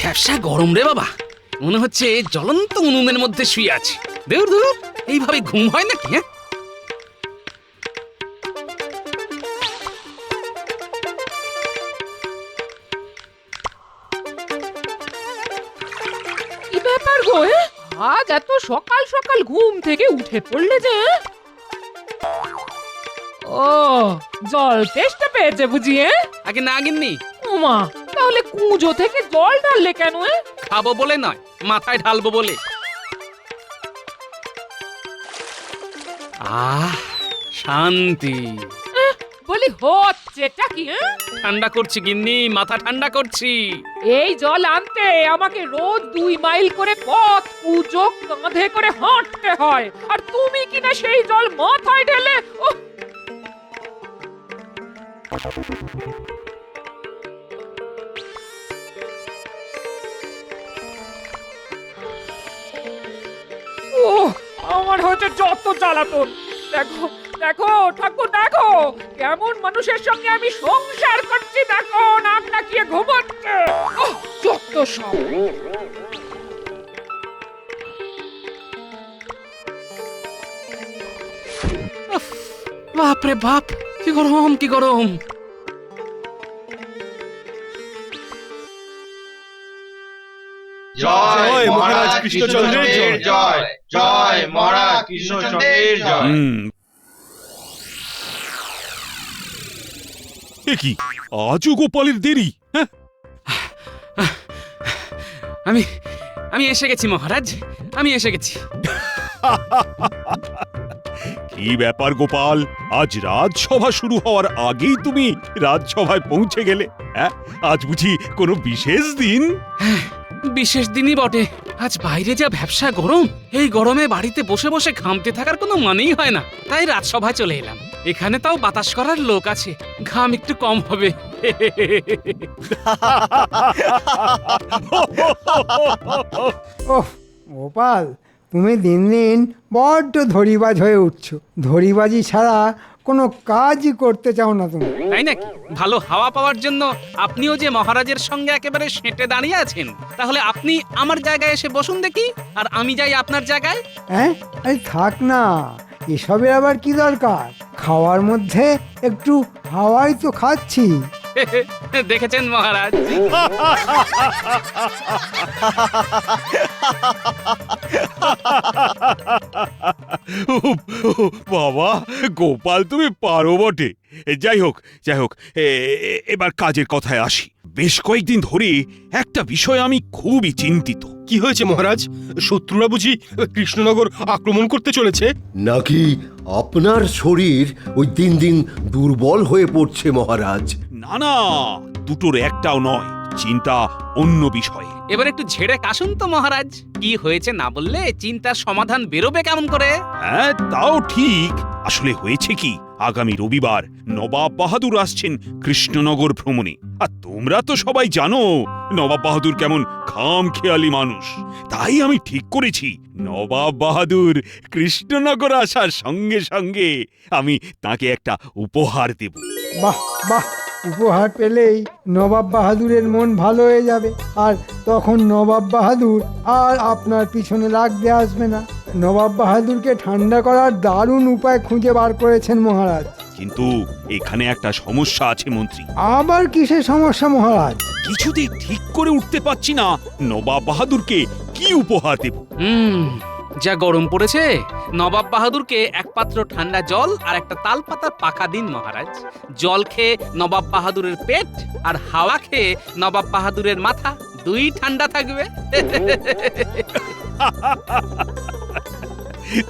ফ্যাপসা গরম রে বাবা, মনে হচ্ছে জ্বলন্ত উনুনের মধ্যে শুয়ে আছে। দেউর দেউর, এইভাবে ঘুম হয় নাকি? হ্যাঁ, কি ব্যাপার গো? আজ এত সকাল সকাল ঘুম থেকে উঠে পড়লে যে? ও, জল তেষ্টা পেয়েছে বুঝি? আগে না গিন্নি, ওমা, তাহলে কুঁজো থেকে জল ঢাললে কেন? খাবো বলে নয়, মাথায় ঢালবো বলে। আহ, শান্তি। বলি হচ্ছেটা কি? ঠান্ডা করছি গিন্নি, মাথা ঠান্ডা করছি। এই জল আনতে আমাকে রোজ 2 মাইল করে পথ কুঁজো কাঁধে করে হাঁটতে হয়, আর তুমি কিনা সেই জল মাথায় ঢেলে। ওহ! ওহ, আমার হচ্ছে যত জ্বালাতন। দেখো দেখো ঠাকুর, দেখো কেমন মানুষের সঙ্গে আমি সংসার করছি। দেখো নাক ডাকিয়ে ঘুমাচ্ছে। ওহ, যত সব। বাপরে বাপ, কি গরম, কি গরম। জয় মহারাজ কৃষ্ণচন্দ্রের জয়, জয় মহারাজ কৃষ্ণচন্দ্রের জয়। এ কি, আজও গোপালের দেরি? হ্যাঁ, আমি আমি এসে গেছি মহারাজ, আমি এসে গেছি। কি ব্যাপার গোপাল, আজ রাজসভা শুরু হওয়ার আগেই তুমি রাজসভায় পৌঁছে গেলে? হ্যাঁ, আজ বুঝি কোনো বিশেষ দিন? বিশেষ দিনই বটে। আজ বাইরে যা ভ্যাপসা গরম, এই গরমে বাড়িতে বসে বসে ঘামতে থাকার কোনো মানেই হয় না। তাই রাজসভায় চলে এলাম। এখানে তাও বাতাস করার লোক আছে, ঘাম একটু কম হবে। ওহ গোপাল, তুমি দিন দিন বড্ড ধরিবাজ হয়ে উঠছো। ধরিবাজি ছাড়া কোনো কাজই করতে চাও না তুমি। তাই নাকি? ভালো হাওয়া পাওয়ার জন্য আপনিও যে মহারাজের সঙ্গে একেবারে সেঁটে দাঁড়িয়ে আছেন, তাহলে আপনি আমার জায়গায় এসে বসুন দেখি, আর আমি যাই আপনার জায়গায়। হ্যাঁ, আরে থাক না, এসবের আবার কি দরকার? খাওয়ার মধ্যে একটু হাওয়াই তো খাচ্ছি। দেখেছেন মহারাজ? বাবা গোপাল, তুমি পারো বটে। যাই হোক যাই হোক, এবার কাজের কথায় আসি। বেশ কয়েকদিন ধরে একটা বিষয় আমি খুবই চিন্তিত। কি হয়েছে মহারাজ? শত্রুরা বুঝি কৃষ্ণনগর আক্রমণ করতে চলেছে? নাকি আপনার শরীর ওই দিন দিন দুর্বল হয়ে পড়ছে মহারাজ? না না, দুটোর একটাও নয়, চিন্তা অন্য বিষয়ে। এবার একটু ঝেড়ে কাশুন তো মহারাজ, কি হয়েছে না বললে চিন্তার সমাধান বেরোবে কেমন করে? হ্যাঁ, তাও ঠিক। আসলে হয়েছে কি, আগামী রবিবার নবাব বাহাদুর আসছেন কৃষ্ণনগর ভ্রমণে। আর তোমরা তো সবাই জানো নবাব বাহাদুর কেমন খামখেয়ালি মানুষ। তাই আমি ঠিক করেছি, নবাব বাহাদুর কৃষ্ণনগর আসার সঙ্গে সঙ্গে আমি তাকে একটা উপহার দেব। বাহ বাহ, উপহার পেলেই নবাব বাহাদুরের মন ভালো হয়ে যাবে, আর তখন নবাব বাহাদুর আর আপনার পিছনে লাগতে আসবে না। নবাব বাহাদুরকে ঠান্ডা করার দারুণ উপায় খুঁজে বার করেছেন মহারাজ। কিন্তু এখানে একটা সমস্যা আছে মন্ত্রী। আবার কিসের সমস্যা মহারাজ? কিছুতেই ঠিক করে উঠতে পারছি না নবাব বাহাদুরকে কি উপহার দেব। যা গরম পড়েছে, নবাব বাহাদুরকে এক পাত্র ঠান্ডা জল আর একটা তালপাতার পাখা দিন মহারাজ। জল খেয়ে নবাব বাহাদুরের পেট, আর হাওয়া খেয়ে নবাব বাহাদুরের মাথা, দুই ঠান্ডা থাকবে।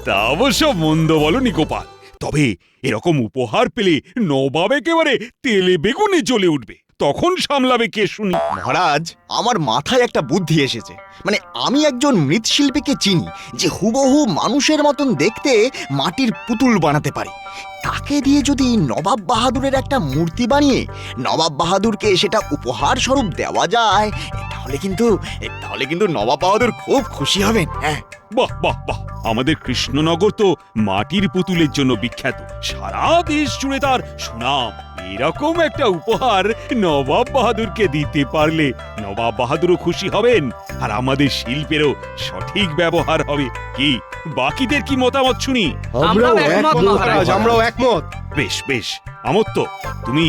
তা অবশ্য মন্দ বলনি গোপাল, তবে এরকম উপহার পেলে নবাব একেবারে তেলে বেগুনে জ্বলে উঠবে। তখন সামলাবে কে শুনি? মহারাজ, আমার মাথায় একটা বুদ্ধি এসেছে। মানে আমি একজন মৃৎশিল্পীকে চিনি যে হুবহু মানুষের মতন দেখতে মাটির পুতুল বানাতে পারে। তাকে দিয়ে যদি নবাব বাহাদুরের একটা মূর্তি বানিয়ে নবাব বাহাদুরকে সেটা উপহার স্বরূপ দেওয়া যায়, তাহলে কিন্তু নবাব বাহাদুর খুব খুশি হবেন। হ্যাঁ, বাহ বাহ বাহ, আমাদের কৃষ্ণনগর তো মাটির পুতুলের জন্য বিখ্যাত। সারা দেশ জুড়ে তার সুনাম। এরকম একটা উপহার নবাব বাহাদুরকে দিতে পারলে নবাব বাহাদুরও খুশি হবেন আর আমাদের শিল্পেরও সঠিক ব্যবহার হবে। কি বাকিদের কি মতামত শুনি? আমরাও একমত, মহারাজ। আমরাও একমত। বেশ বেশ, আমত্ত, তুমি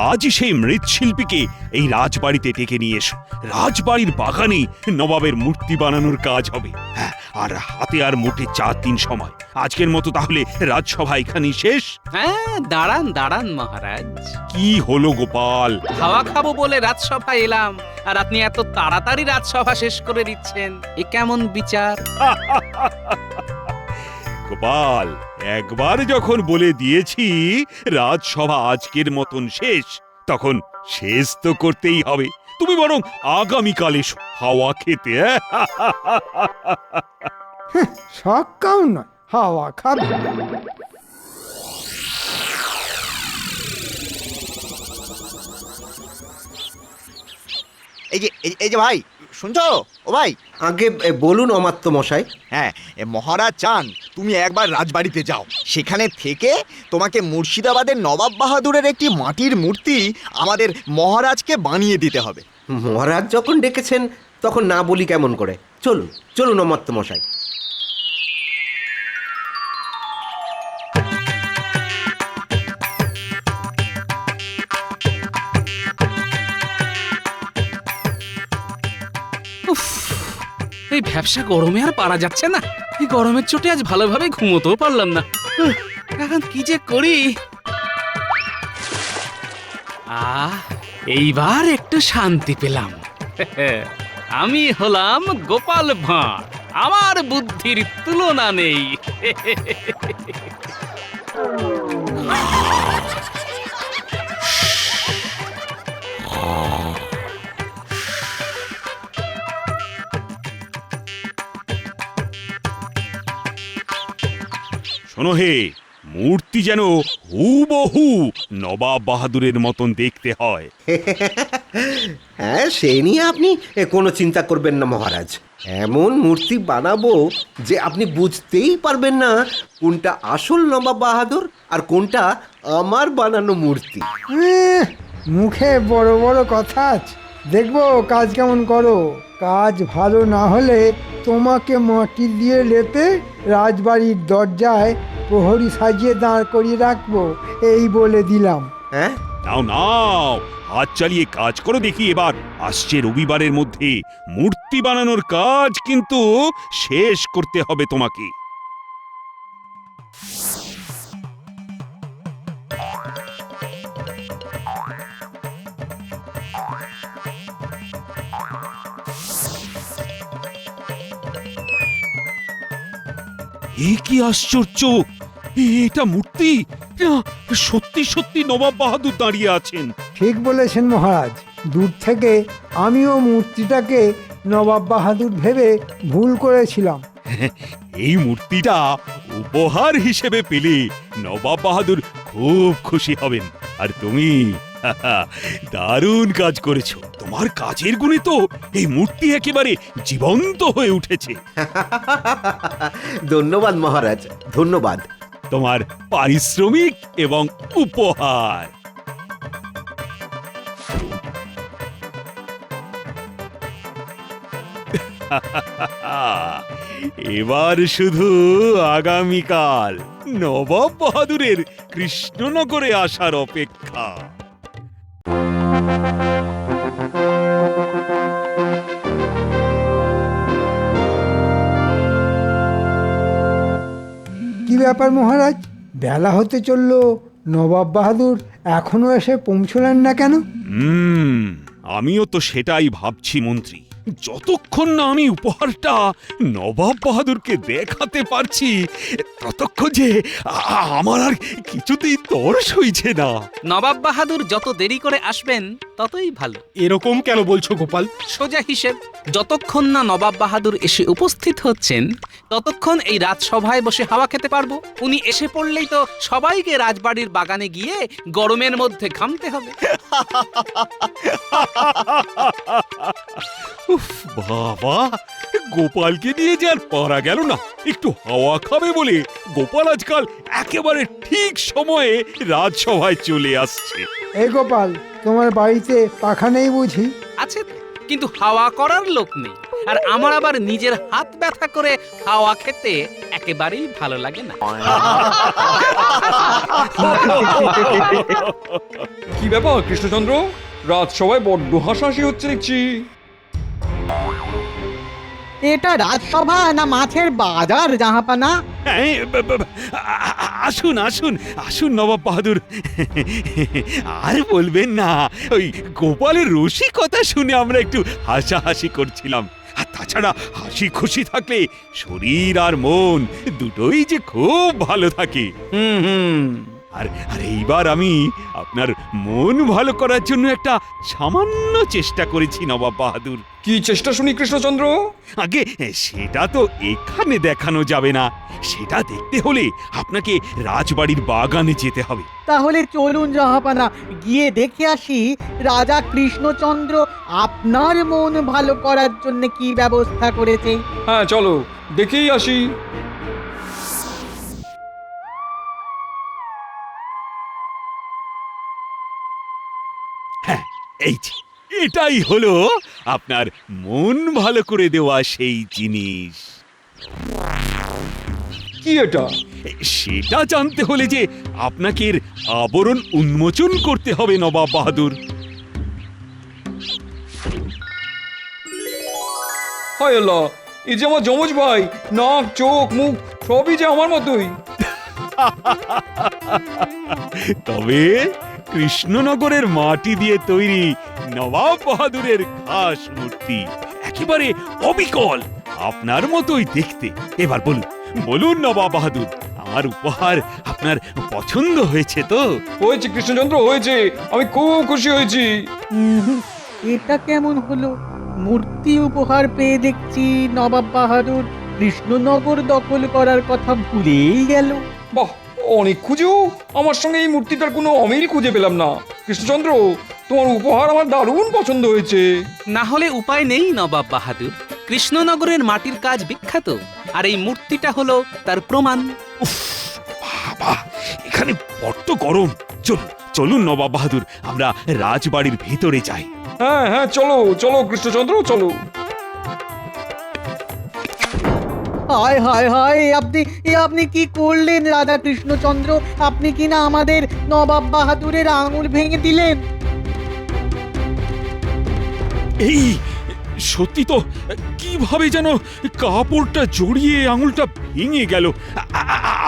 আজই সেই মৃৎশিল্পীকে এই রাজবাড়িতে ডেকে নিয়ে এসো। রাজবাড়ির বাগানে নবাবের মূর্তি বানানোর কাজ হবে। হ্যাঁ, আর হাতে আর মোটে 4 দিন সময়। আজকের মতো তাহলে রাজসভা এখানেই শেষ। হ্যাঁ, দাঁড়ান দাঁড়ান মহারাজ। কি হলো গোপাল? হাওয়া খাবো বলে রাজসভায় এলাম, আর আপনি এত তাড়াতাড়ি রাজসভা শেষ করে দিচ্ছেন, এ কেমন বিচার? গোপাল, একবার যখন বলে দিয়েছি রাজসভা আজকের মতন শেষ, তখন শেষ তো করতেই হবে। তুমি বরং আগামীকাল এসো হাওয়া খেতে। সকাও নয়, হাওয়া খাবে। এই যে ভাই, শুনছো? ও ভাই, আগে বলুন অমাত্য মশাই। হ্যাঁ, মহারাজ চান তুমি একবার রাজবাড়িতে যাও, সেখানে থেকে তোমাকে মুর্শিদাবাদের নবাব বাহাদুরের একটি মাটির মূর্তি আমাদের মহারাজকে বানিয়ে দিতে হবে। মহারাজ যখন ডেকেছেন তখন না বলি কেমন করে? চলুন চলুন অমাত্য মশাই। উফ, এই ব্যবসা গরমে আর পারা যাচ্ছে না। এই গরমের চোটে আজ ভালোভাবে ঘুমোতেও পারলাম না। এখন কি যে করি। এইবার একটু শান্তি পেলাম। আমি হলাম গোপাল ভাঁড়, আমার বুদ্ধির তুলনা নেই। শোনো হে, মূর্তি যেন হুবহু নবাব বাহাদুরের মতন দেখতে হয়। হ্যাঁ, সে নিয়ে আপনি কোনো চিন্তা করবেন না মহারাজ। এমন মূর্তি বানাবো যে আপনি বুঝতেই পারবেন না কোনটা আসল নবাব বাহাদুর আর কোনটা আমার বানানো মূর্তি। মুখে বড় বড় কথা আছে, দেখবো কাজ কেমন করো। কাজ ভালো না হলে তোমাকে মাটি দিয়ে লেপে রাজবাড়ির দরজায় প্রহরী সাজিয়ে দাঁড় করিয়ে রাখবো, এই বলে দিলাম। হ্যাঁ, নাও নাও, হাত চালিয়ে কাজ করো দেখি। এবার আসছে রবিবারের মধ্যে মূর্তি বানানোর কাজ কিন্তু শেষ করতে হবে তোমাকে। এ কি আশ্চর্য! এটা মূর্তি! সত্যি সত্যি নবাব বাহাদুর দাঁড়িয়ে আছেন। ঠিক বলেছেন মহারাজ, দূর থেকে আমিও মূর্তিটাকে নবাব বাহাদুর ভেবে ভুল করেছিলাম। এই মূর্তিটা উপহার হিসেবে পেলে নবাব বাহাদুর খুব খুশি হবেন। আর তুমি দারুণ কাজ করেছো। তোমার কাজের গুণে তো এই মূর্তি একেবারে জীবন্ত হয়ে উঠেছে। ধন্যবাদ মহারাজ, ধন্যবাদ। তোমার পারিশ্রমিক এবং উপহার। এবার শুধু আগামীকাল নবাব বাহাদুরের কৃষ্ণনগরে আসার অপেক্ষা। কি ব্যাপার মহারাজ, বেলা হতে চললো, নবাব বাহাদুর এখনো এসে পৌঁছলেন না কেন? আমিও তো সেটাই ভাবছি মন্ত্রী। যতক্ষণ না আমি উপহারটা নবাব বাহাদুরকে দেখাতে পারছি ততক্ষণ যে আমার আর কিছুতেই তর সইছে না। নবাব বাহাদুর যত দেরি করে আসবেন ততই ভালো। এরকম কেন বলছো গোপাল? সোজা হিসেব, যতক্ষণ না নবাব বাহাদুর এসে উপস্থিত হচ্ছেন ততক্ষণ এই রাজসভায় বসে হাওয়া খেতে পারবো। উনি এসে পড়লেই তো সবাইকে রাজবাড়ির বাগানে গিয়ে গরমের মধ্যে ঘামতে হবে। উফ বাবা, গোপালকে নিয়ে যে আর পারা গেল না। একটু হাওয়া খাবে বলে গোপাল আজকাল একেবারে ঠিক সময়ে রাজসভায় চলে আসছে। এই গোপাল, তোমার বাড়িতে পাখা নেই বুঝি? আছে তো, কিন্তু হাওয়া করার লোক নেই। আর আমার আবার নিজের হাত ব্যথা করে হাওয়া খেতে একেবারেই ভালো লাগে না। কি ব্যাপার কৃষ্ণচন্দ্র, রাত সবাই বড্ড হাসাহাসি হচ্ছে দেখছি। এটা রাজসভা না মাছের বাজার জাহাপানা? হ্যাঁ, আসুন আসুন আসুন নবাব বাহাদুর। আর বলবেন না, ওই গোপালের রসিকতা শুনে আমরা একটু হাসাহাসি করছিলাম। আর তাছাড়া হাসি খুশি থাকলে শরীর আর মন দুটোই যে খুব ভালো থাকে। আর আর এইবার আমি আপনার মন ভালো করার জন্য একটা সামান্য চেষ্টা করেছি নবাব বাহাদুর। কি চেষ্টা শুনি কৃষ্ণচন্দ্র? আগে সেটা তো এখানে দেখানো যাবে না, সেটা দেখতে হলে আপনাকে রাজবাড়ির বাগানে যেতে হবে। তাহলে চলুন জাহাপানা, গিয়ে দেখে আসি রাজা কৃষ্ণচন্দ্র আপনার মন ভালো করার জন্য কি ব্যবস্থা করেছে। হ্যাঁ চলো, দেখেই আসি। হ্যাঁ, এই যে এটাই হলো আপনার মন ভালো করে দেওয়া সেই জিনিস। কি এটা? সেটা জানতে হলে যে আপনাকে এর আবরণ উন্মোচন করতে হবে নবাব বাহাদুর। হায় আল্লাহ, এই যে আমার যমজ ভাই, নাক চোখ মুখ সবই যে আমার মতোই। তবে কৃষ্ণনগরের মাটি দিয়ে তৈরি নবাব বাহাদুরের খাস মূর্তি, একেবারে অবিকল আপনার মতোই দেখতে। এবার বলুন বলুন নবাব বাহাদুর, আমার উপহার আপনার পছন্দ হয়েছে তো? হয়েছে কৃষ্ণচন্দ্র, হয়েছে, আমি খুব খুশি হয়েছি। এটা কেমন হলো? মূর্তি উপহার পেয়ে দেখছি নবাব বাহাদুর কৃষ্ণনগর দখল করার কথা ভুলেই গেল। বাহ, অনেক খুঁজেও আমার সঙ্গে এই মূর্তিটার কোনো অমিল খুঁজে পেলাম না। কৃষ্ণচন্দ্র, তোমার উপহার আমার দারুণ পছন্দ হয়েছে। না হলে উপায় নেই নবাব বাহাদুর, কৃষ্ণনগরের মাটির কাজ বিখ্যাত, আর এই মূর্তিটা হলো তার প্রমাণ। উফ, বাবা, এখানে বড্ড গরম। চলুন চলুন নবাব বাহাদুর, আমরা রাজবাড়ির ভেতরে যাই। হ্যাঁ হ্যাঁ, চলো চলো কৃষ্ণচন্দ্র, চলো। হায় হায় হায়, আপনি কি করলেন রাজা কৃষ্ণচন্দ্র? আপনি কি না আমাদের নবাব বাহাদুরের আঙুল ভেঙে দিলেন? এই সত্যি তো, কিভাবে যেন কাপড়টা জড়িয়ে আঙুলটা ভেঙে গেল।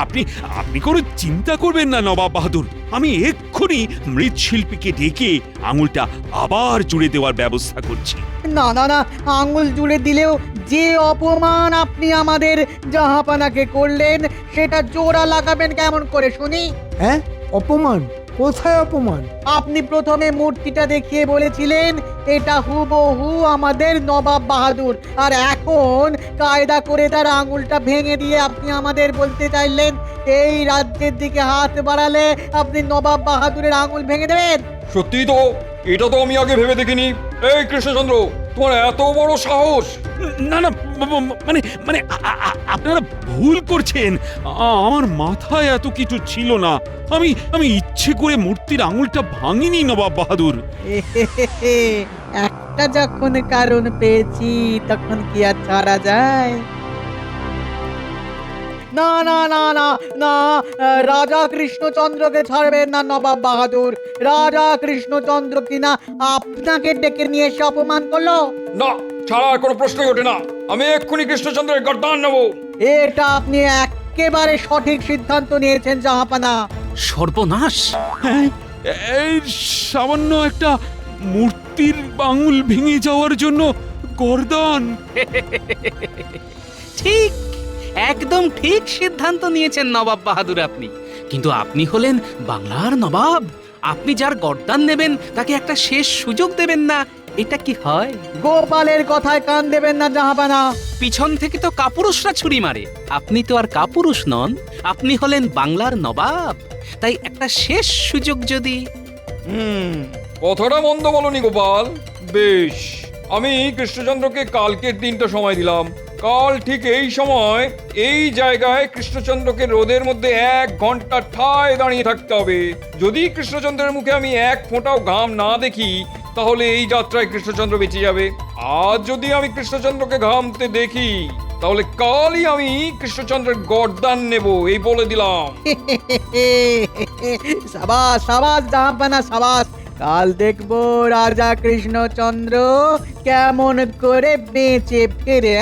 আপনি আপনি কোনো চিন্তা করবেন না নবাব বাহাদুর, আমি এক্ষুনি মৃৎশিল্পীকে ডেকে আঙুলটা আবার জুড়ে দেওয়ার ব্যবস্থা করছি। না না না, আঙুল জুড়ে দিলেও যে অপমান আপনি আমাদের জাহাপানাকে করলেন সেটা জোড়া লাগাবেন কেমন করে শুনি? হ্যাঁ, অপমান? কোথায় অপমান? আপনি প্রথমে মূর্তিটা দেখিয়ে বলেছিলেন এটা হুবহু আমাদের নবাব বাহাদুর, আর এখন কায়দা করে তার আঙুলটা ভেঙে দিয়ে আপনি আমাদের বলতে চাইলেন এই রাজ্যের দিকে হাত বাড়ালে আপনি নবাব বাহাদুরের আঙুল ভেঙে দেবেন। সত্যি তো, এটা তো আমি আগে ভেবে দেখিনি। এই কৃষ্ণচন্দ্র, তোমার এত বড় সাহস! না না, মানে মানে আপনারা ভুল করছেন, আমার মাথায় এত কিছু ছিল না। আমি ইচ্ছে করে মূর্তির আঙুলটা ভাঙিনি নবাব বাহাদুর। একটা যখন কারণ পেয়েছি তখন কি আর ছাড়া যায়? না না না না না, রাজা কৃষ্ণচন্দ্রকে ছাড়বেন না নবাব বাহাদুর। রাজা কৃষ্ণচন্দ্র কিনা আপনাকে ডেকে নিয়ে এসে অপমান করলো। না, ছাড়ার কোনো প্রশ্নই ওঠে না। আমি এক্ষুনি কৃষ্ণচন্দ্রের গর্দান নেবো। এটা আপনি একেবারে সঠিক সিদ্ধান্ত নিয়েছেন জাহাপানা। সর্বনাশ! হ্যাঁ, এই সামান্য একটা মূর্তির আঙুল ভেঙে যাওয়ার জন্য গর্দান? ঠিক, একদম ঠিক সিদ্ধান্ত নিয়েছেন নবাব বাহাদুর আপনি। কিন্তু আপনি হলেন বাংলার নবাব, আপনি যার গর্দান নেবেন তাকে একটা শেষ সুযোগ দেবেন না, এটা কি হয়? গোপালের কথায় কান দেবেন না জাহাপানা। পিছন থেকে তো কাপুরুষরা ছুরি মারে, আপনি তো আর কাপুরুষ নন, আপনি হলেন বাংলার নবাব। তাই একটা শেষ সুযোগ যদি... কথাটা মন্দ বলনি গোপাল। বেশ, আমি কৃষ্ণচন্দ্রকে কালকের দিনটা সময় দিলাম। কাল ঠিক এই সময় এই জায়গায় কৃষ্ণচন্দ্রকে রোদের মধ্যে 1 ঘন্টা ঠায় দাঁড়িয়ে থাকতে হবে। যদি কৃষ্ণচন্দ্রের মুখে আমি এক ফোঁটাও ঘাম না দেখি তাহলে এই যাত্রায় কৃষ্ণচন্দ্র বেঁচে যাবে। আর যদি আমি কৃষ্ণচন্দ্রকে ঘামতে দেখি তাহলে কালই আমি কৃষ্ণচন্দ্রের গর্দান নেব, এই বলে দিলাম। সাবাস সাবাস জাহাপানা সাবাস। কাল দেখবো রাজা কৃষ্ণচন্দ্র কেমন করে বেঁচে ফেরে।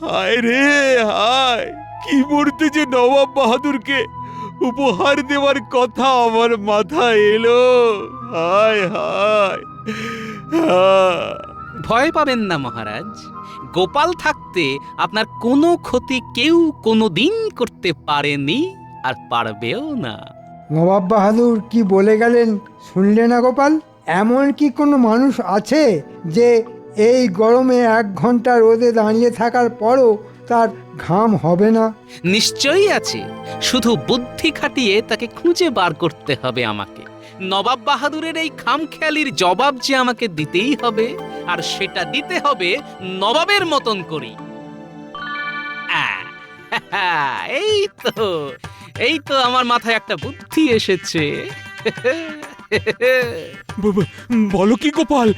হায় রে হায়, কি মুহূর্তে যে নবাব বাহাদুরকে উপহার দেওয়ার কথা আমার মাথায় এলো। হায় হায় হায়। ভয় পাবেন না মহারাজ, গোপাল থাকতে আপনার কোনো ক্ষতি কেউ কোনো দিন করতে পারেনি আর পারবেও না। নবাব বাহাদুর কি বলে গেলেন শুনলে না গোপাল? এমন কি কোনো মানুষ আছে যে এই গরমে 1 ঘন্টা রোদে দাঁড়িয়ে থাকার পরও তার ঘাম হবে না? নিশ্চয়ই আছে, শুধু বুদ্ধি খাটিয়ে তাকে খুঁজে বার করতে হবে আমাকে। নবাব বাহাদুরের এই খামখেয়ালির জবাব যে আমাকে দিতেই হবে, আর সেটা দিতে হবে নবাবের মতন করি। এই তো আমার মাথায় একটা বুদ্ধি এসেছে। বলো কি গোপাল,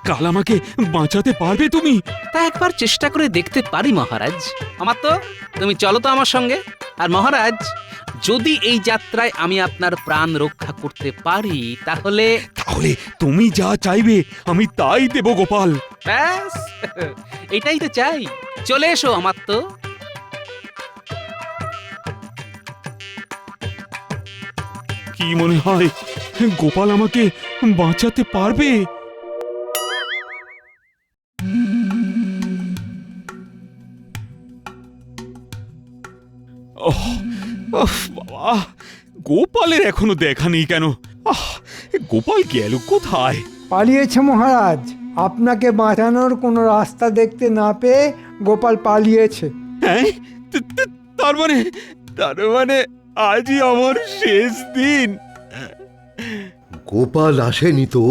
কাল আমাকে বাঁচাতে পারবে তুমি? তা একবার চেষ্টা করে দেখতে পারি মহারাজ। আমার তো তুমি চলো তো আমার সঙ্গে। আর মহারাজ, যদি এই যাত্রায় আমি আপনার প্রাণ রক্ষা করতে পারি তাহলে তাহলে তুমি যা চাইবে আমি তাই দেব গোপাল। ব্যাস, এটাই তো চাই। চলে এসো আমার তো। কি মনে হয় গোপাল আমাকে বাঁচাতে পারবে? বাবা, গোপালের এখনো দেখা নেই কেন? গোপাল গেল কোথায়? পালিয়েছে মহারাজ। আপনাকে বাঁচানোর কোনো রাস্তা দেখতে না পেয়ে গোপাল পালিয়েছে। হ্যাঁ, তার মানে আজই আমার শেষ দিন। গোপাল আসেনি তো?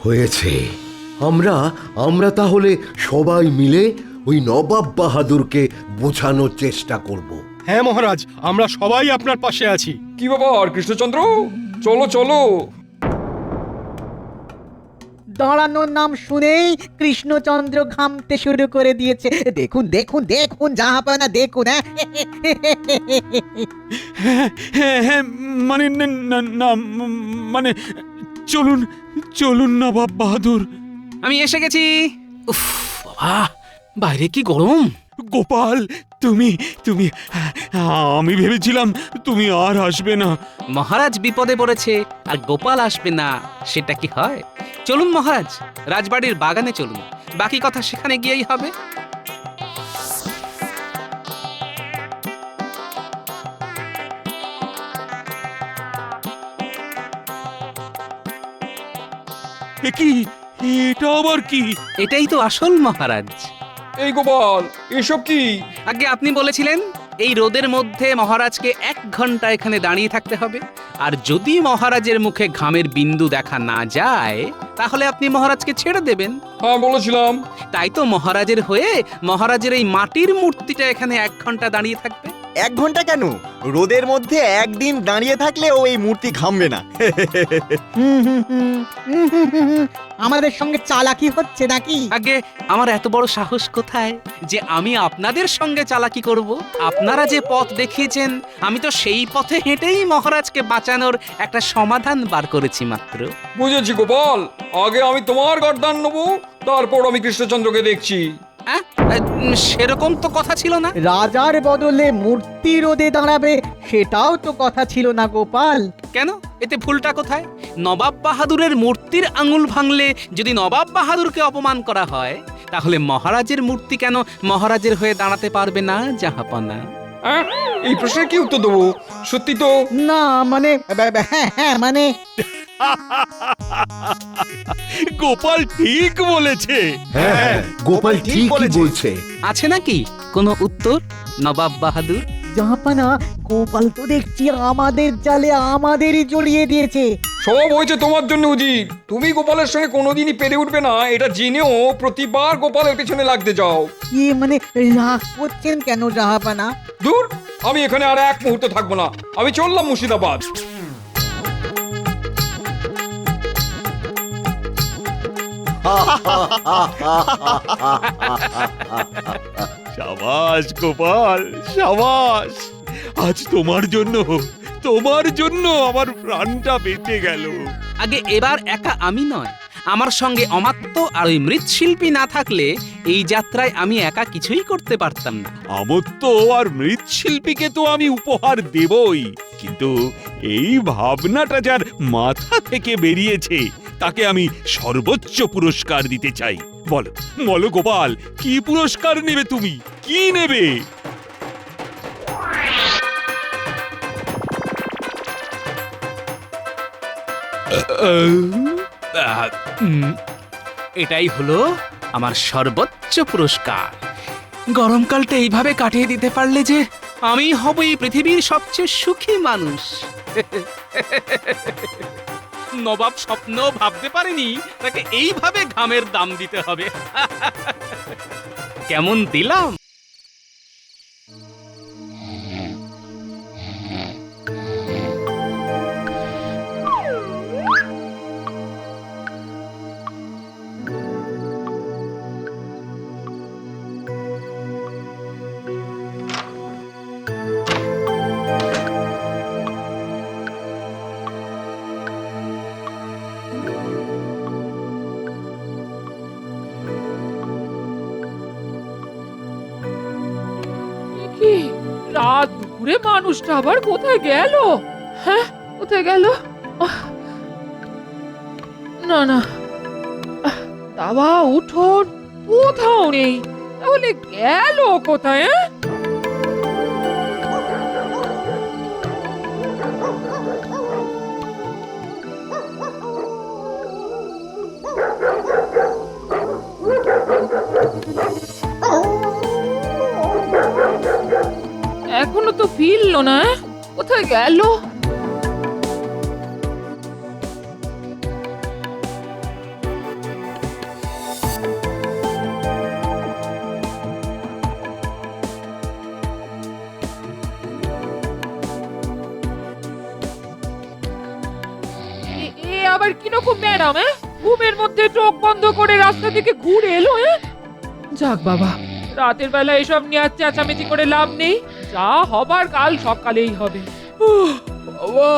হয়েছে। আমরা তাহলে সবাই মিলে ওই নবাব বাহাদুরকে বোঝানোর চেষ্টা করব। হ্যাঁ মহারাজ, আমরা সবাই আপনার পাশে আছি। কি ব্যাপার কৃষ্ণচন্দ্র, চলো চলো। দাঁড়ানোর নাম শুনেই কৃষ্ণচন্দ্র ঘামতে শুরু করে দিয়েছে। দেখুন দেখুন দেখুন জাহাপানা, দেখুন। হ্যাঁ, মানে না, মানে চলুন চলুন নবাব বাহাদুর। আমি এসে গেছি। উফ বাবা, বাইরে কি গরম। গোপাল, তুমি আমি ভেবেছিলাম তুমি আর আসবে না। মহারাজ বিপদে পড়েছে আর গোপাল আসবে না, সেটা কি হয়? চলুন মহারাজ, রাজবাড়ির বাগানে চলুন, বাকি কথা সেখানে গিয়েই হবে। কি এটা আবার কি? এটাই তো আসল মহারাজ। এই গোপাল, এসব কি? আগে আপনি বলেছিলেন এই রোদের মধ্যে মহারাজকে 1 ঘন্টা এখানে দাঁড়িয়ে থাকতে হবে, আর যদি মহারাজের মুখে ঘামের বিন্দু দেখা না যায় তাহলে আপনি মহারাজকে ছেড়ে দেবেন। হ্যাঁ বলেছিলাম। তাই তো মহারাজের হয়ে মহারাজের এই মাটির মূর্তিটা এখানে 1 ঘন্টা দাঁড়িয়ে থাকবে। 1 ঘন্টা কেন, রোদের মধ্যে একদিন দাঁড়িয়ে থাকলেও এই মূর্তি ঘামবে না। আমাদের সঙ্গে চালাকি হচ্ছে নাকি? আগে আমার এত বড় সাহস কোথায় যে আমি আপনাদের সঙ্গে চালাকি করব? আপনারা যে পথ দেখিয়েছেন আমি তো সেই পথে হেঁটেই মহারাজকে বাঁচানোর একটা সমাধান বার করেছি মাত্র। বুঝেছি গোপাল, আগে আমি তোমার গর্দান নেবো, তারপর আমি কৃষ্ণচন্দ্রকে দেখছি। হ্যাঁ, সেরকম তো কথা ছিল না। রাজার বদলে মূর্তি রোদে দাঁড়াবে, সেটাও তো কথা ছিল না গোপাল। কেন, এতে ভুলটা কোথায়? নবাব বাহাদুরের মূর্তির আঙুল ভাঙলে যদি নবাব বাহাদুরকে অপমান করা হয় তাহলে মহারাজের মূর্তি কেন মহারাজের হয়ে দাঁড়াতে পারবে না জাহাপনা? এই প্রশ্নের কি উত্তর দেবো? সত্যি তো না মানে হ্যাঁ মানে গোপাল ঠিক বলেছে। হ্যাঁ, গোপাল ঠিকই বলছে। আছে নাকি কোনো উত্তর নবাব বাহাদুর? জাহাপানা গোপাল তো দেখছি আমাদের জালে আমাদেরই জড়িয়ে দিয়েছে। সব হয়েছে তোমার জন্য উজির। তুমি গোপালের সঙ্গে কোনোদিনই পেরে উঠবে না এটা জেনেও প্রতিবার গোপালের পেছনে লাগতে যাও। মানে রাগ করছেন কেন জাহাপানা? দূর, আমি এখানে আর এক মুহূর্ত থাকবো না, আমি চললাম মুর্শিদাবাদ। সাবাস গোপাল, সাবাস। আজ তোমার জন্য আমার প্রাণটা বেঁচে গেল। আগে এবার একা আমি নয়, আমার সঙ্গে অমাত্য আর ওই মৃৎশিল্পী না থাকলে এই যাত্রায় আমি একা কিছুই করতে পারতাম না। আমত্ত আর মৃৎশিল্পীকে তো আমি উপহার দেবই, কিন্তু এই ভাবনাটা যার মাথা থেকে বেরিয়েছে তাকে আমি সর্বোচ্চ পুরস্কার দিতে চাই। বলো বলো গোপাল, কি পুরস্কার নেবে তুমি? কি নেবে? এটাই হলো আমার সর্বোচ্চ পুরস্কার। গরমকালটা এইভাবে কাটিয়ে দিতে পারলে যে আমি হব এই পৃথিবীর সবচেয়ে সুখী মানুষ। নবাব স্বপ্ন ভাবতে পারেনি তাকে এইভাবে ঘামের দাম দিতে হবে। কেমন দিলাম? কি রাত দুপুরে মানুষটা আবার কোথায় গেল? হ্যাঁ, কোথায় গেল? না না, দাবা উঠোন কোথাও নেই, তাহলে গেল কোথায়? এখনো তো ফিরলো না, কোথায় গেল? এ আবার কিরকম ম্যাডাম? ঘুমের মধ্যে চোখ বন্ধ করে রাস্তা থেকে ঘুরে এলো। যাক বাবা, রাতের বেলা এসব নিয়ে আর চেঁচামেচি করে লাভ নেই, যা হবার কাল সকালেই হবে। বাবা,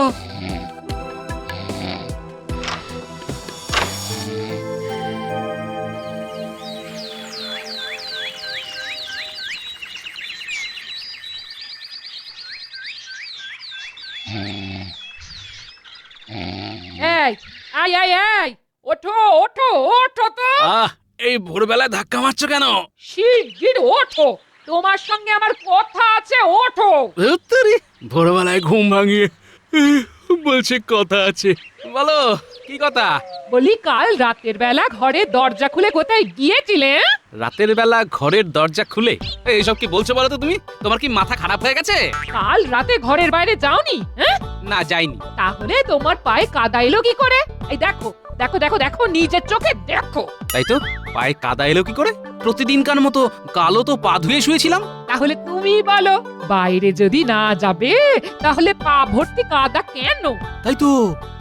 এই আয় আয় আয়, ওঠো ওঠো ওঠো তো। এই ভোরবেলায় ধাক্কা মারছো কেন? শিগগির ওঠো, তোমার সঙ্গে আমার কথা আছে, ওঠো। ধুত্তেরি, ভোরবেলায় ঘুম ভাঙিয়ে বলছে কথা আছে। বলো কি কথা? বলি কাল রাতের বেলা ঘরের দরজা খুলে কোথায় গিয়েছিলে? রাতের বেলা ঘরের দরজা খুলে? এইসব কি বলছো বলো তো তুমি? তোমার কি মাথা খারাপ হয়ে গেছে? কাল রাতে ঘরের বাইরে যাওনি? না, যাইনি। তাহলে তোমার পায়ে কাদা এলো কি করে? এই দেখো দেখো দেখো দেখো, নিজের চোখে দেখো। তাই তো, পায়ে কাদা এলো কি করে? প্রতিদিনকার মতো কালও তো পা ধুয়ে শুয়েছিলাম। তাহলে তুমি বলো, বাইরে যদি না যাবে তাহলে পা ভর্তি কাদা কেন? তাই তো,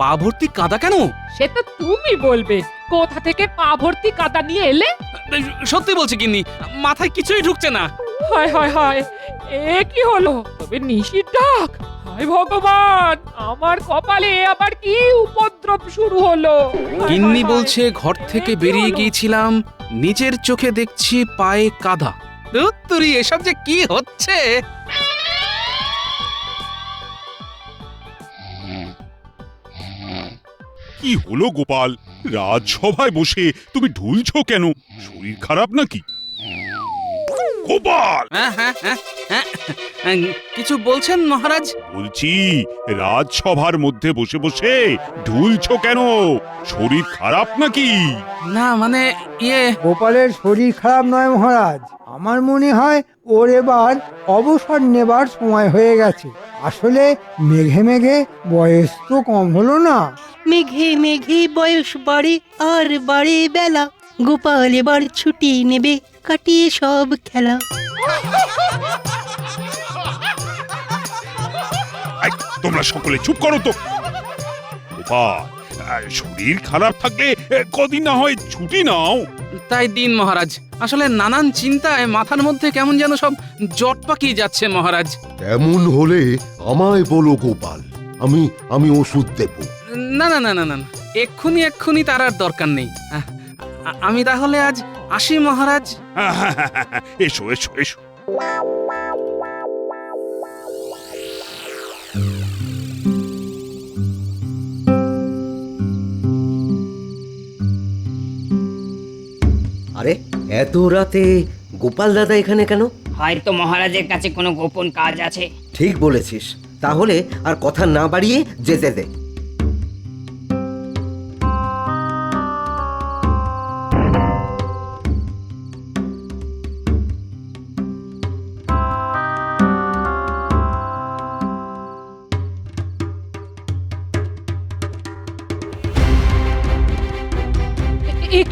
পা ভর্তি কাদা কেন? সে তো তুমি বলবে। কোথা থেকে পা ভর্তি কাদা নিয়ে এলে? সত্যি বলছি গিন্নি, মাথায় কিছুই ঢুকছে না। হায় হায় হায়, এ কি হলো? তবে নিশির ডাক? হায় ভগবান, আমার কপালে আবার কি উপদ্রব শুরু হলো? গিন্নি বলছে ঘর থেকে বেরিয়ে গিয়েছিলাম, নিজের চোখে দেখছি পায়ে কাদা। ধুত্তুরি, এসব যে কি হচ্ছে! কি হলো গোপাল, রাজসভায় বসে তুমি ঢুলছো কেন? শরীর খারাপ নাকি? গোপাল হ্যাঁ হ্যাঁ হ্যাঁ হ্যাঁ কিছু বলছেন মহারাজ? বলছি, রাজসভার মধ্যে বসে বসে ঢুলছো কেন? শরীর খারাপ নাকি? না মানে ইয়ে গোপালের শরীর খারাপ নয় মহারাজ, আমার মনে হয় ওর এবার অবসর নেবার সময় হয়ে গেছে। আসলে মেঘে মেঘে বয়স তো কম হলো না। মেঘে মেঘে বয়স বাড়ে আর বাড়ে বেলা, গোপাল এবার ছুটি নেবে কাটিয়ে সব খেলা। এই, তোমরা সকলে চুপ করো তো। গোপাল, শরীর খারাপ থাকলে কদিন না হয় ছুটি নাও। তাই দিন মহারাজ। আসলে নানান চিন্তায় মাথার মধ্যে কেমন যেন সব জট পাকিয়ে যাচ্ছে মহারাজ। এমন হলে আমায় বলো গোপাল, আমি ওষুধ দেব। না না না না না না, এক্ষুনি তার আর দরকার নেই। আমি তাহলে আজ আসি মহারাজ। এসো এসো এসো। আরে এত রাতে গোপাল দাদা এখানে কেন? হয়তো মহারাজের কাছে কোনো গোপন কাজ আছে। ঠিক বলেছিস, তাহলে আর কথা না বাড়িয়ে যেতে দে।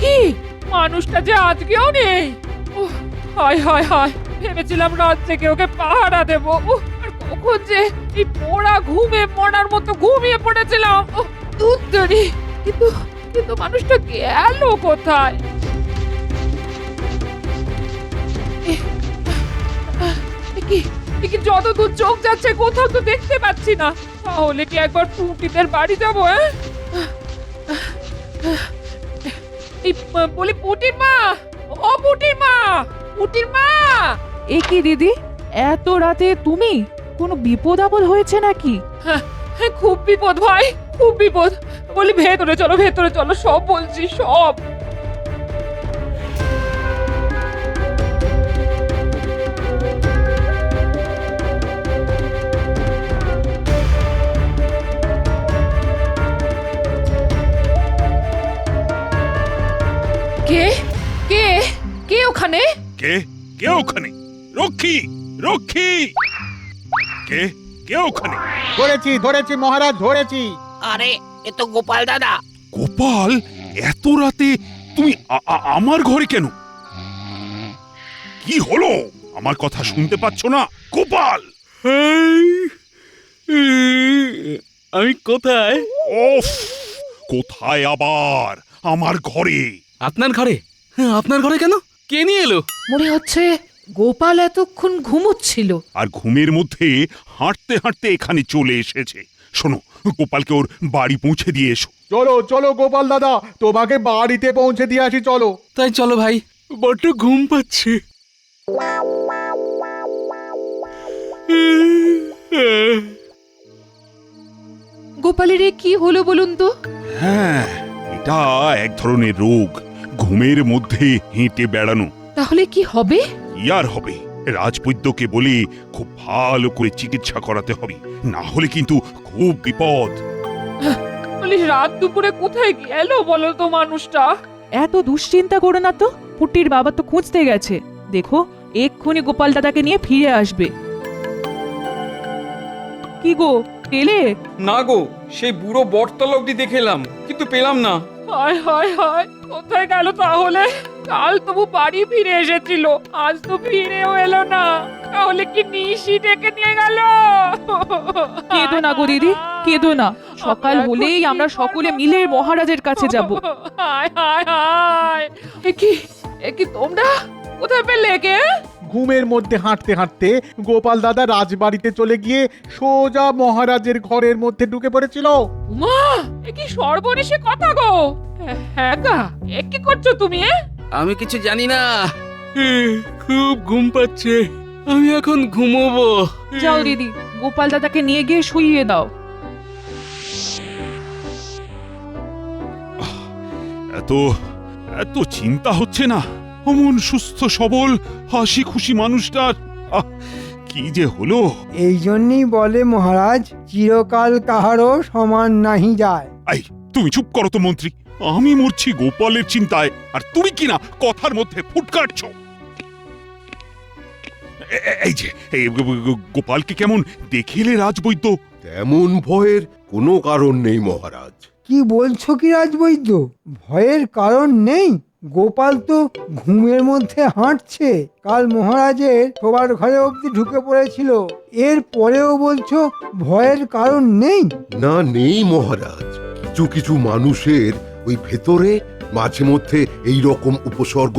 কি মানুষটা যে আজকেও নেই। উহ, হায় হায় হায়, ভেবেছিলাম রাত থেকে ওকে পাহারা দেব। আর কখন যে এই পোড়া ঘুমে মরার মতো ঘুমিয়ে পড়েছিলাম। দুধরি, কিন্তু কিন্তু মানুষটা গেল কোথায়? কি যতদূর চোখ যাচ্ছে কোথাও তো দেখতে পাচ্ছি না। তাহলে কি একবার পুটিদের বাড়ি যাবো? এই বলি পুটির মা, ও পুটির মা, পুটির মা। এ কি দিদি, এত রাতে তুমি? কোনো বিপদ আপদ হয়েছে নাকি? হ্যাঁ, খুব বিপদ ভাই, খুব বিপদ। বলি ভেতরে চলো, ভেতরে চলো, সব বলছি সব। কে কে কে ওখানে? কে কে ওখানে? রক্ষী, রক্ষী! কে কে ওখানে? ধরেছি মহারাজ, ধরেছি। আরে এ তো গোপাল দাদা। গোপাল, এত রাতে তুমি আমার ঘরে কেন? কি হলো? আমার কথা শুনতে পাচ্ছ না? গোপাল! আমি কোথায়? ওফ! কোথায় আবার? আমার ঘরে। আপনার ঘরে? আপনার ঘরে কেন? কে নিয়ে এলো? মনে হচ্ছে গোপাল এতক্ষণ ঘুমোচ্ছিল। আর ঘুমের মধ্যে হাঁটতে হাঁটতে এখানে চলে এসেছে। শোনো, গোপালকে ওর বাড়ি পৌঁছে দিয়ে এসো। চলো চলো গোপাল দাদা, তোমাকে বাড়িতে পৌঁছে দিয়ে আসি, চলো। তাই চলো ভাই, বড্ড ঘুম পাচ্ছে। গোপালের এ কি হলো বলুন তো? হ্যাঁ, এটা এক ধরনের রোগ, ঘুমের মধ্যে হেঁটে বেড়ানো। তাহলে কি হবে? কি আর হবে, রাজবৈদ্যকে বলে খুব ভালো করে চিকিৎসা করাতে হবে, না হলে কিন্তু খুব বিপদ। বলি রাত দুপুরে কোথায় গেল বলো তো মানুষটা? এত দুশ্চিন্তা করো না তো, পুটির বাবা তো খুঁজতে গেছে। দেখো, এক্ষুনি গোপাল দাদাকে নিয়ে ফিরে আসবে। কি গো, পেলে? না গো, সেই বুড়ো বটতলা অব্দি দেখেলাম, কিন্তু পেলাম না। হায় হায় হায়, কোথায় গেল তাহলে? কাল তবু বাড়ি ফিরে এসেছিল, আজ তো ফিরেও এলো না। তাহলে কি নিশি ডেকে নিয়ে গেল? কেঁদো না গো দিদি, কেঁদো না। সকাল হলেই আমরা সকলে মিলে মহারাজের কাছে যাব। হায় হায় হায়, এ কি তোমরা কোথায় পেলে? কে? ঘুমের মধ্যে হাঁটতে হাঁটতে গোপাল দাদা রাজবাড়িতে চলে গিয়ে সোজা মহারাজের ঘরের মধ্যে ঢুকে পড়েছিল। মা, এ কি সর্বনেশে কথা গো? হ্যাঁ গা, এ কি করছো তুমি? আমি কিছু জানি না, খুব ঘুম পাচ্ছে, আমি এখন ঘুমোবো। যাও দিদি, গোপাল দাদাকে নিয়ে গিয়ে শুইয়ে দাও। এত এত চিন্তা হচ্ছে না? অমন সুস্থ সবল হাসি খুশি মানুষটার আহ, কি যে হলো। এই জন্যই বলে মহারাজ, চিরকাল কাহারও সমান নাহি যায়। এই তুমি চুপ করো তো মন্ত্রী, আমি মরছি গোপালের চিন্তায় আর তুমি কিনা কথার মধ্যে ফুট কাটছো। এই যে গোপালকে কেমন দেখেলে রাজবৈদ্য? তেমন ভয়ের কোনো কারণ নেই মহারাজ। কি বলছো কি রাজবৈদ্য? ভয়ের কারণ নেই? গোপাল তো ঘুমের মধ্যে হাঁটছে, কাল মহারাজের শোবার ঘরে অবধি ঢুকে পড়েছিল, এর পরেও বলছো ভয়ের কারণ নেই? না, নেই মহারাজ। কিছু কিছু মানুষের ওই ভেতরে মাঝে মধ্যে এই রকম উপসর্গ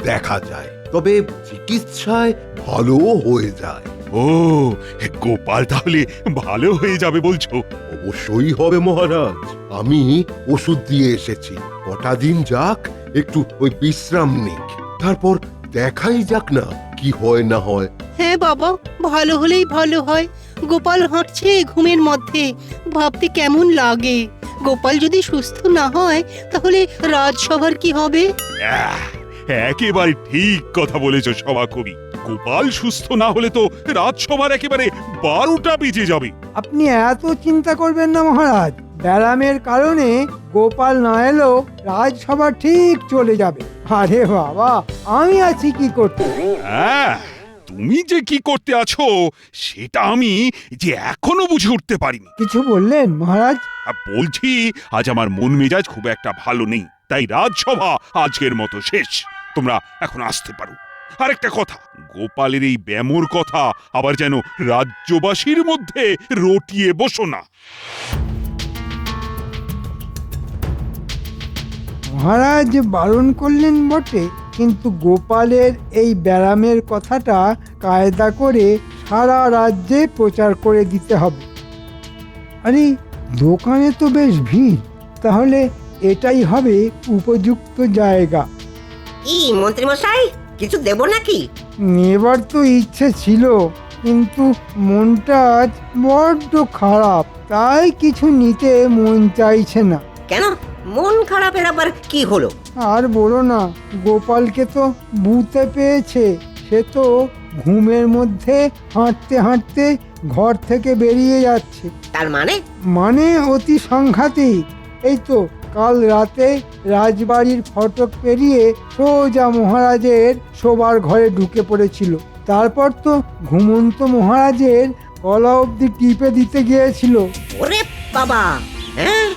দেখা যায়, তবে চিকিৎসায় ভালো হয়ে যায়। ও, গোপাল তাহলে ভালো হয়ে যাবে বলছো? অবশ্যই হবে মহারাজ। আমি ওষুধ দিয়ে এসেছি, কটা দিন যাক, একটু ওই বিশ্রাম নিক, তারপর দেখাই যাক না কি হয় না হয়। হ্যাঁ বাবা, ভালো হলেই ভালো হয়। গোপাল হাঁটছে ঘুমের মধ্যে, ভাবতে কেমন লাগে। গোপাল যদি সুস্থ না হয় তাহলে রাজসভার কি হবে? একেবারে ঠিক কথা বলেছ সভাকবি। গোপাল সুস্থ না হলে তো রাজসভার একেবারে 12টা বেজে যাবে। আপনি এত চিন্তা করবেন না মহারাজ, ব্যারামের কারণে গোপাল না এলেও রাজসভা ঠিক চলে যাবে। আরে বাবা, আমি আছি কি করতে। হ্যাঁ, তুমি যে কি করতে আছো সেটা আমি যে এখনো বুঝে উঠতে পারিনি। কিছু বললেন মহারাজ? বলছি, আজ আমার মন মেজাজ খুব একটা ভালো নেই, তাই রাজসভা আজকের মতো শেষ। তোমরা এখন আসতে পারো। আরেকটা কথা, গোপালের এই ব্যামোর কথা আবার যেন রাজ্যবাসীর মধ্যে রটিয়ে বসো না। মহারাজ বারণ করলেন বটে, কিন্তু গোপালের এই ব্যারামের কথাটা কায়দা করে সারা রাজ্যে প্রচার করে দিতে হবে। আরে দোকানে তো বেশ ভিড়, তাহলে এটাই হবে উপযুক্ত জায়গা। কি মন্ত্রী মশাই, কিছু দেব নাকি? নেবার তো ইচ্ছে ছিল, কিন্তু মনটা আজ বড্ড খারাপ, তাই কিছু নিতে মন চাইছে না। কেন, মন খারাপের আবার কি হলো? আর বলো না, গোপালকে তো বুঝতে পেয়েছে। সে তো ঘুমের মধ্যে হাঁটতে হাঁটতে ঘর থেকে বেরিয়ে যাচ্ছে। তার মানে? মানে অতি সাংঘাতিক। এই তো কাল রাতে রাজবাড়ির ফটক পেরিয়ে সোজা মহারাজের শোবার ঘরে ঢুকে পড়েছিল। তারপর তো ঘুমন্ত মহারাজের গলা অবধি টিপে দিতে গিয়েছিল। ওরে বাবা, হ্যাঁ,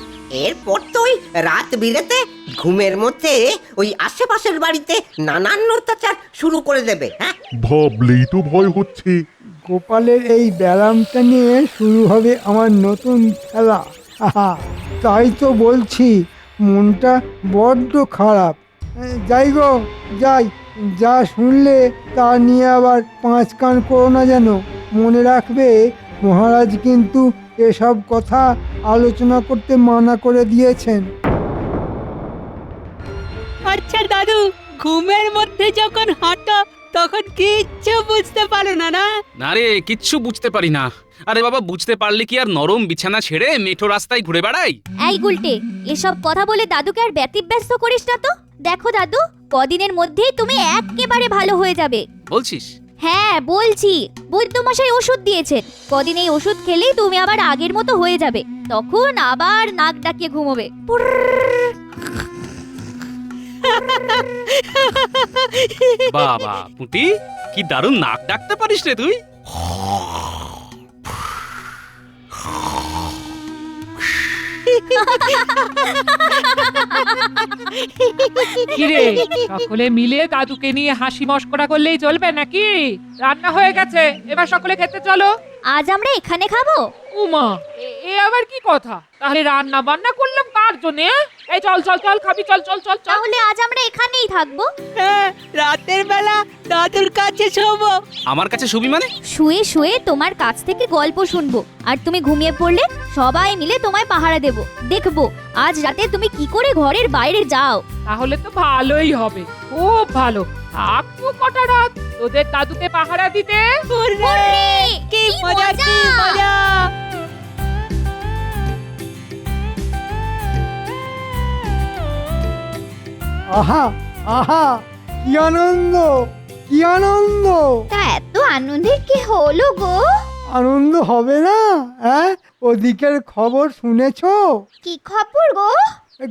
এরপর তো ওই রাত বিরেতে ঘুমের মধ্যে ওই আশেপাশের বাড়িতে নানান অত্যাচার শুরু করে দেবে। হ্যাঁ, ভাবলেই তো ভয় হচ্ছে। গোপালের এই ব্যারামটা নিয়ে শুরু হবে আমার নতুন খেলা। আহা, তাই তো বলছি, মনটা বড্ড খারাপ। যাই গো যাই, যা শুনলে তা নিয়ে আবার 5 কান করো না যেন। মনে রাখবে, মহারাজ কিন্তু এসব কথা আলোচনা করতে মানা করে দিয়েছেন। আচ্ছা দাদু, ঘুমের মধ্যে যখন হাঁটো তখন কিচ্ছু বুঝতে পারো না? না না রে, কিচ্ছু বুঝতে পারি না। আরে বাবা, বুঝতে পারলে কি আর নরম বিছানা ছেড়ে মেঠো রাস্তায় ঘুরে বেড়াই? এই গুলটে, এসব কথা বলে দাদুকে আর ব্যতিব্যস্ত করিস না তো। দেখো দাদু, কদিনের মধ্যেই তুমি একেবারে ভালো হয়ে যাবে। বলছিস? হ্যাঁ বলছি, বৈদ্যমশাই ওষুধ দিয়েছেন। কদিন এই ওষুধ খেলেই তুমি আবার আগের মতো হয়ে যাবে, তখন আবার নাক ডাকিয়ে ঘুমোবে। বাবা পুঁটি, কি দারুণ নাক ডাকতে পারিস রে তুই। কিরে, সকলে মিলে দাদুকে নিয়ে হাসি মশকরা করলেই চলবে নাকি? রান্না হয়ে গেছে, এবার সকলে খেতে চলো। আজ আমরা এখানে খাবো? উমা, এ আবার কি কথা? তাহলে রান্না বান্না করলাম কার জন্য? এই চল চল চল, খাবি, চল চল চল চল। তাহলে আজ আমরা এখানেই থাকবো। হ্যাঁ, রাতের বেলা দাদুর কাছে শোবো। আমার কাছে শুবি মানে? শুয়ে শুয়ে তোমার কাছ থেকে গল্প শুনবো, আর তুমি ঘুমিয়ে পড়লে সবাই মিলে তোমায় পাহারা দেব। দেখবো আজ রাতে তুমি কি করে ঘরের বাইরে যাও। তাহলে তো ভালোই হবে, খুব ভালো। থাকবো কটা রাত তোদের দাদুকে পাহারা দিতে। কি মজা, কি মজা! আহা আহা, কি আনন্দ, কি আনন্দ! তা এত আনন্দের কি হলো গো? আনন্দ হবে না? হ্যাঁ, ওদিকের খবর শুনেছো? কি খবর গো?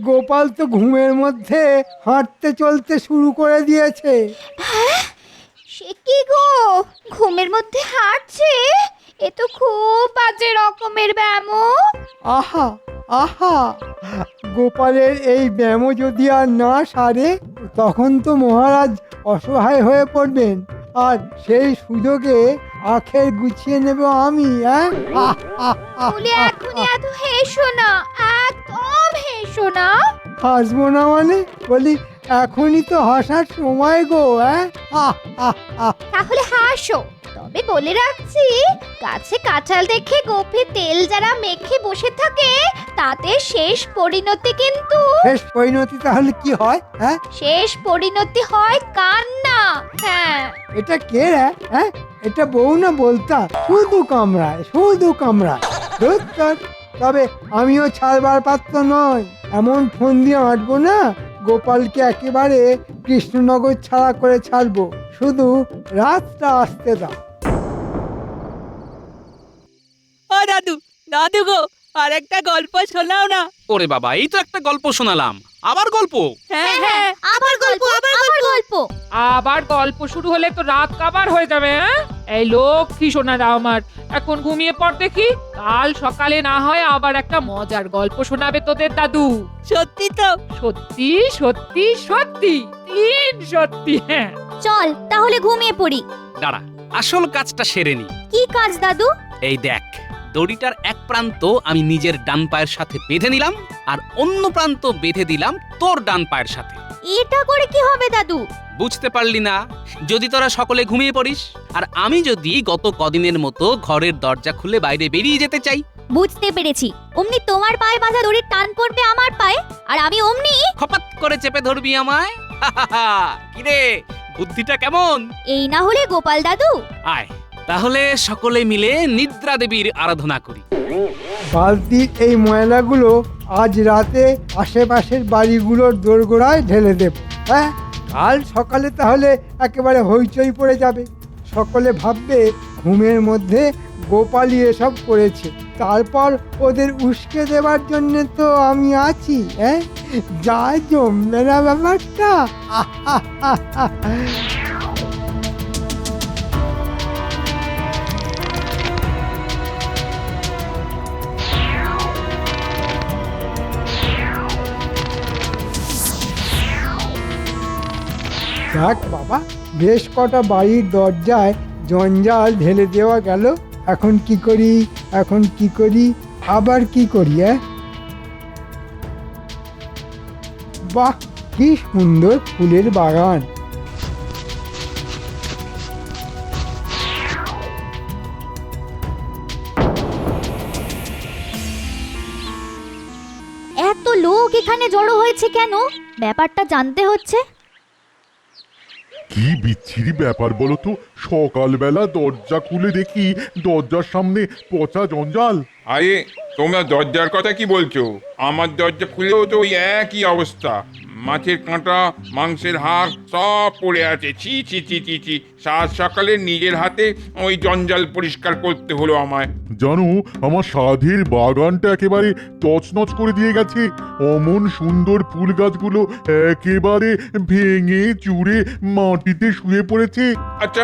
গোপাল তো ঘুমের মধ্যে হাঁটতে চলতে শুরু করে দিয়েছে। হ্যাঁ, সে কি গো, ঘুমের মধ্যে হাঁটছে? এ তো খুব বাজে রকমের ব্যায়াম। আহা আহা, গোপালের এই ব্যায়াম যদি আর না সারে তখন তো মহারাজ অসহায় হয়ে পড়বেন, আর সেই সুযোগে আখের গুছিয়ে নেব আমি। হ্যাঁ, বলে এখনই এত হেসো না, একদম হেসো না। হাসবো না মানে? বলি এখনই তো হাসার সময় গো। হ্যাঁ, তাহলে হাসো, তবে বলে রাখছি, গাছে কাঁঠাল দেখে গোপে তেল যারা মেখে বসে থাকে তাতে শেষ পরিণতি কিন্তু শেষ পরিণতি তাহলে কি হয়? হ্যাঁ, শেষ পরিণতি হয় কান্না। হ্যাঁ, এটা কে রে? হ্যাঁ, এটা বউ না বলতা? শুধু কামড়ায়, শুধু কামড়ায়। ধুর তোর। তবে আমিও ছাড়বার পাত্র নয়, এমন ফোন দিয়ে আঁটবো না গোপালকে একেবারে কৃষ্ণনগর ছাড়া করে ছাড়বো, শুধু রাতটা আসতে দাও। ও দাদু, দাদু গো, আর একটা গল্প শোনাও না। ওরে বাবা, এই তো একটা গল্প শোনালাম, আবার গল্প? হ্যাঁ হ্যাঁ, আবার গল্প, আবার গল্প। আবার গল্প শুরু হলে তো রাত কাবার হয়ে যাবে। হ্যাঁ, এই লক্ষ্মী সোনারা আমার, এখন ঘুমিয়ে পড় দেখি, কাল সকালে না হয় আবার একটা মজার গল্প শোনাবে তোদের দাদু। সত্যি তো? সত্যি সত্যি সত্যি, তিন সত্যি। হ্যাঁ, চল তাহলে ঘুমিয়ে পড়ি। দাঁড়া, আসল কাজটা সেরে নি। কি কাজ দাদু? এই দেখ, দড়িটার এক প্রান্ত আমি নিজের ডান পায়ের সাথে বেঁধে নিলাম, আর অন্য প্রান্ত বেঁধে দিলাম তোর ডান পায়ের সাথে। এটা করে কি হবে দাদু? বুঝতে পারলি না? যদি তোরা সকলে ঘুমিয়ে পড়িস, আর আমি যদি গত কদিনের মতো ঘরের দরজা খুলে বাইরে বেরিয়ে যেতে চাই। বুঝতে পেরেছি, অমনি তোমার পায়ে বাঁধা দড়ির টান পড়বে আমার পায়ে, আর আমি অমনি খপাত করে চেপে ধরবি আমায়। কিরে, বুদ্ধিটা কেমন? এই না হলে গোপাল দাদু। আয় তাহলে সকলে মিলে নিদ্রা দেবীর আরাধনা করি। বালতির এই ময়লাগুলো আজ রাতে আশেপাশের বাড়িগুলোর দোরগোড়ায় ঢেলে দেব। হ্যাঁ, কাল সকালে তাহলে একেবারে হইচই পড়ে যাবে। সকলে ভাববে ঘুমের মধ্যে গোপালই এসব করেছে, তারপর ওদের উস্কে দেবার জন্য তো আমি আছি। হ্যাঁ, যা জমবে না ব্যাপারটা। দেখ বাবা, বেশ কটা বাড়ির দরজায় জঞ্জাল ঢেলে দেওয়া গেল। এখন কি করি, এখন কি করি, আবার কি করি? বাহ, কি সুন্দর ফুলের বাগান। এত লোক এখানে জড়ো হয়েছে কেন? ব্যাপারটা জানতে হচ্ছে। কি বিচ্ছিরি ব্যাপার বলো তো, সকালবেলা দরজা খুলে দেখি দরজার সামনে পচা জঞ্জাল। আরে তোমরা দরজার কথা কি বলছো? আমার দরজা খুলেও তো ওই একই অবস্থা, মাছের কাঁটা, মাংসের হাড় সব পড়ে আছে। ছি ছি ছি ছি ছি, সাত সকালে নিজের হাতে ওই জঞ্জাল পরিষ্কার করতে হলো আমায়। জানো, আমার সাধের বাগানটা একেবারে তছনছ করে দিয়ে গেছে। অমন সুন্দর ফুল গাছগুলো একেবারে ভেঙে চুরে মাটিতে শুয়ে পড়েছে। আচ্ছা,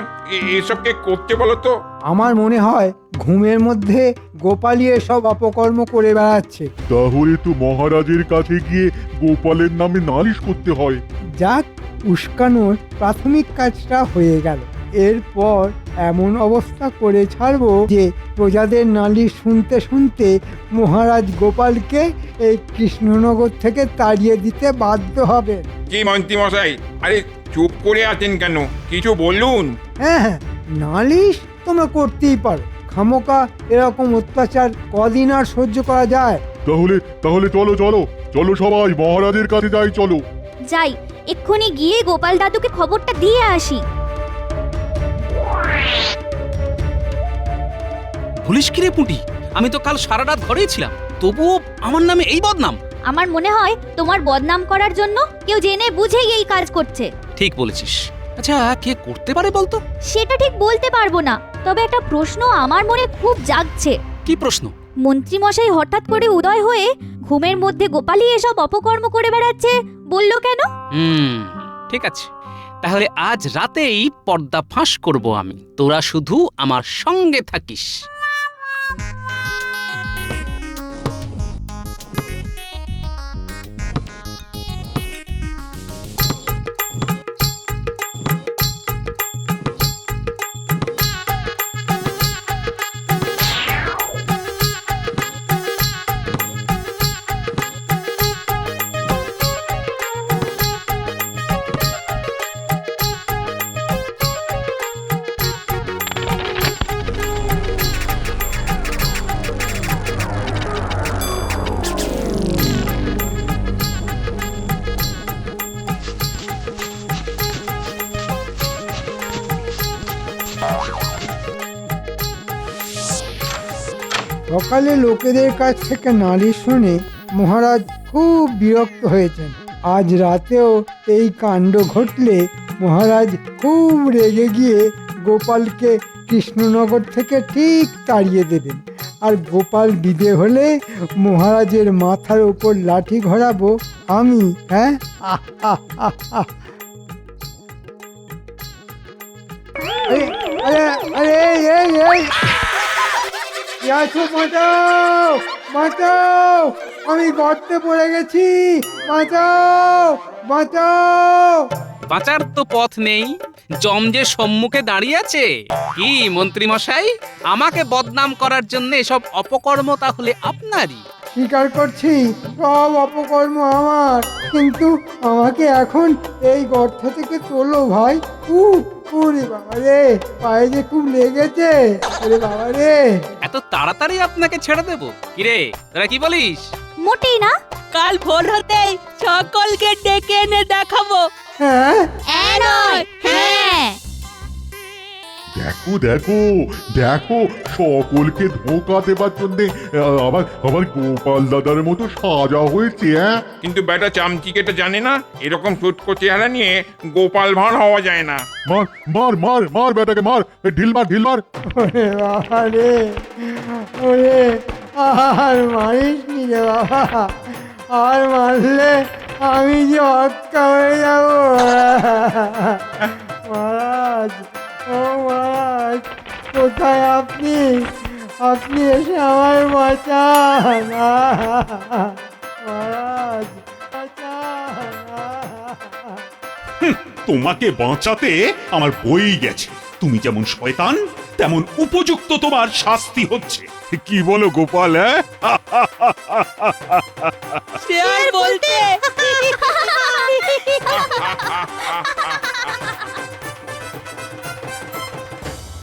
এসব কে করতে বলো তো? আমার মনে হয় ঘুমের মধ্যে গোপালই এসব অপকর্ম করে বেড়াচ্ছে। তাহলে তো মহারাজের কাছে গিয়ে গোপালের নামে নালিশ করতে হয়। যাক, উস্কানোর প্রাথমিক কাজটা হয়ে গেল। এরপর এমন অবস্থা করে ছাড়বো যে প্রজাদের নালিশ শুনতে শুনতে মহারাজ গোপালকে এই কৃষ্ণনগর থেকে তাড়িয়ে দিতে বাধ্য হবে। কি মন্ত্রী মশাই, আরে চুপ করে আছেন কেন? কিছু বলুন। হ্যাঁ হ্যাঁ, নালিশ তোমরা করতেই পারো, খামোকা এরকম অত্যাচার কদিন আর সহ্য করা যায়? তাহলে চলো চলো চলো, সবাই মহারাজের কাছে যাই, চলো। যাই, এক্ষুনি গিয়ে গোপাল দাদুকে খবরটা দিয়ে আসি। ভুলিস কি রে পুঁটি, আমি তো কাল সারা রাত ঘরেই ছিলাম, তবুও আমার নামে এই বদনাম। আমার মনে হয় তোমার বদনাম করার জন্য কেউ জেনে বুঝেই এই কাজ করছে। ঠিক বলেছিস। আচ্ছা, কে করতে পারে বলতো? সেটা ঠিক বলতে পারবো না, তবে একটা প্রশ্ন আমার মনে খুব জাগছে। কি প্রশ্ন? মন্ত্রী মশাই হঠাৎ করে উদয় হয়ে ঘুমের মধ্যে গোপালই এসব অপকর্ম করে বেড়াচ্ছে বললো কেন? ঠিক আছে, তাহলে আজ রাতেই পর্দা ফাঁস করব আমি। তোরা শুধু আমার সঙ্গে থাকিস। সকালে লোকেদের কাছ থেকে নালিশ শুনে মহারাজ খুব বিরক্ত হয়েছেন। আজ রাতেও এই কাণ্ড ঘটলে মহারাজ খুব রেগে গিয়ে গোপালকে কৃষ্ণনগর থেকে ঠিক তাড়িয়ে দেবেন। আর গোপাল বিদে হলে মহারাজের মাথার উপর লাঠি ঘোরাবো আমি। হ্যাঁ, আরে আরে এই এই বাঁচাও বাঁচাও, আমি গর্তে পড়ে গেছি, বাঁচাও বাঁচাও। বাঁচার তো পথ নেই, জম যে সম্মুখে দাঁড়িয়ে আছে। কি মন্ত্রী মশাই, আমাকে বদনাম করার জন্য এসব অপকর্ম তাহলে আপনারই? স্বীকার করছি সব অপকর্ম আমার, কিন্তু আমাকে এখন এই গর্ত থেকে তোলো ভাই। ওরে বাবা রে, পায়ে যে খুব লেগেছে। ওরে বাবা রে, এত তাড়াতাড়ি আপনাকে ছেড়ে দেবো? কিরে, তোরা কি বলিস? মোটেই না। কাল ভোর হতেই সকলকে ডেকে এনে দেখাবো। হ্যাঁ হ্যাঁ, দেখো দেখো দেখো, সকলকে ধোঁকা দেবার জন্যে আবার আবার গোপাল দাদার মতো সাজা হয়েছে। কিন্তু বেটা চামচিকেটা জানে না এরকম ফুটকো চেহারা নিয়ে গোপাল ভাঁড় হওয়া যায় না। মার মার মার মার বেটাকে মার, ঢিল মার ঢিল মার। ওরে বাবা রে, ওরে আর মারিস নি রে বাবা, আর মারলে আমি যে অক্কা হয়ে যাব। মহারাজ, ও মহারাজ, কোথায় আপনি? আপনি এসে আমার বাঁচান মহারাজ, বাঁচান। তোমাকে বাঁচাতে আমার বই গেছে। তুমি যেমন শয়তান, তেমন উপযুক্ত তোমার শাস্তি হচ্ছে। কি বলো গোপাল? সে আর বলতে